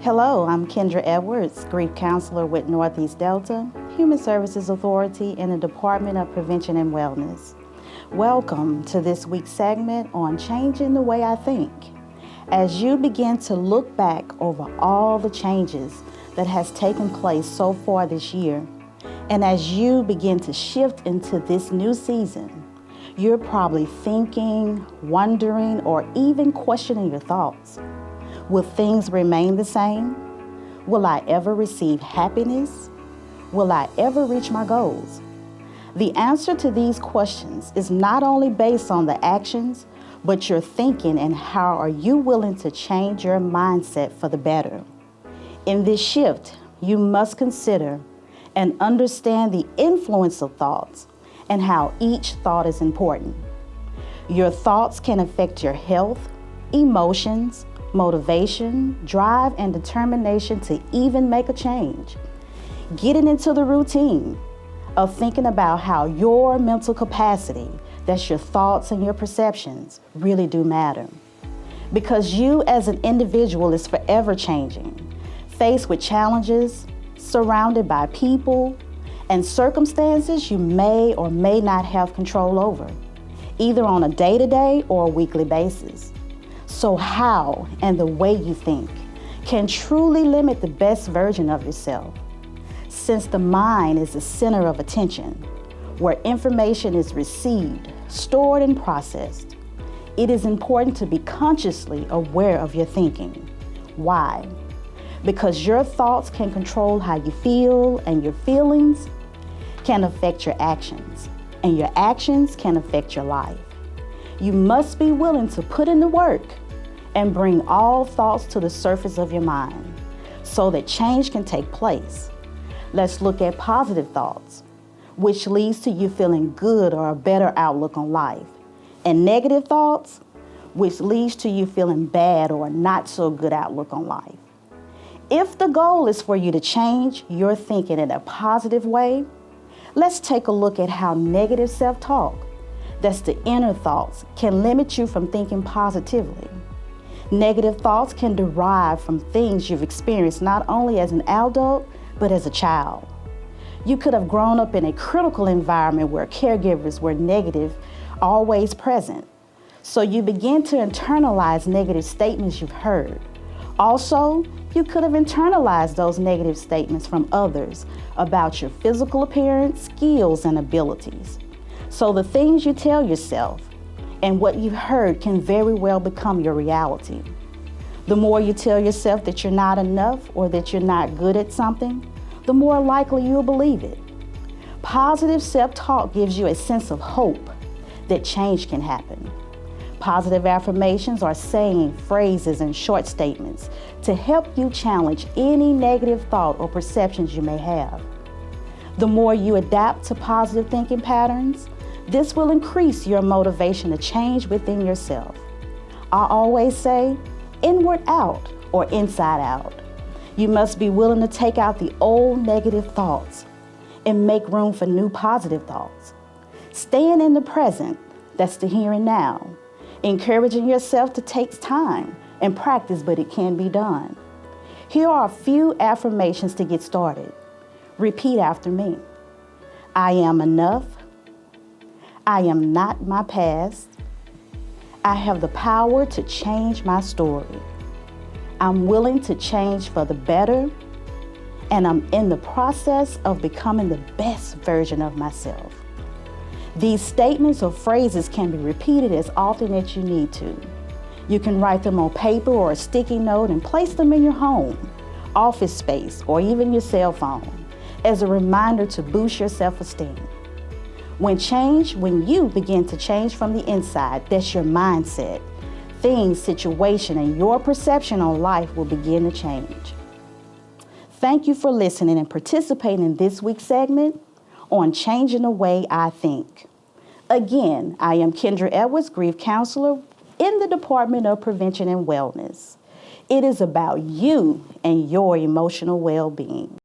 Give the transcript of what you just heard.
Hello, I'm Kendra Edwards, grief counselor with Northeast Delta, Human Services Authority in the Department of Prevention and Wellness. Welcome to this week's segment on changing the way I think. As you begin to look back over all the changes that has taken place so far this year, and as you begin to shift into this new season, you're probably thinking, wondering, or even questioning your thoughts. Will things remain the same? Will I ever receive happiness? Will I ever reach my goals? The answer to these questions is not only based on the actions, but your thinking and how are you willing to change your mindset for the better. In this shift, you must consider and understand the influence of thoughts and how each thought is important. Your thoughts can affect your health, emotions, motivation, drive, and determination to even make a change. Getting into the routine of thinking about how your mental capacity, that's your thoughts and your perceptions, really do matter. Because you as an individual is forever changing, faced with challenges, surrounded by people and circumstances you may or may not have control over, either on a day-to-day or a weekly basis. So how and the way you think can truly limit the best version of yourself. Since the mind is the center of attention, where information is received, stored, and processed, it is important to be consciously aware of your thinking. Why? Because your thoughts can control how you feel, and your feelings can affect your actions, and your actions can affect your life. You must be willing to put in the work and bring all thoughts to the surface of your mind so that change can take place. Let's look at positive thoughts, which leads to you feeling good or a better outlook on life, and negative thoughts, which leads to you feeling bad or a not so good outlook on life. If the goal is for you to change your thinking in a positive way, let's take a look at how negative self-talk, that's the inner thoughts, can limit you from thinking positively. Negative thoughts can derive from things you've experienced not only as an adult, but as a child. You could have grown up in a critical environment where caregivers were negative, always present. So you begin to internalize negative statements you've heard. Also, you could have internalized those negative statements from others about your physical appearance, skills, and abilities. So the things you tell yourself and what you've heard can very well become your reality. The more you tell yourself that you're not enough or that you're not good at something, the more likely you'll believe it. Positive self-talk gives you a sense of hope that change can happen. Positive affirmations are saying, phrases, and short statements to help you challenge any negative thought or perceptions you may have. The more you adapt to positive thinking patterns, this will increase your motivation to change within yourself. I always say, inward out or inside out. You must be willing to take out the old negative thoughts and make room for new positive thoughts. Staying in the present, that's the here and now. Encouraging yourself to take time and practice, but it can be done. Here are a few affirmations to get started. Repeat after me. I am enough. I am not my past. I have the power to change my story. I'm willing to change for the better, and I'm in the process of becoming the best version of myself. These statements or phrases can be repeated as often as you need to. You can write them on paper or a sticky note and place them in your home, office space, or even your cell phone as a reminder to boost your self-esteem. When you begin to change from the inside, that's your mindset. Things, situation, and your perception on life will begin to change. Thank you for listening and participating in this week's segment on changing the way I think. Again, I am Kendra Edwards, grief counselor in the Department of Prevention and Wellness. It is about you and your emotional well-being.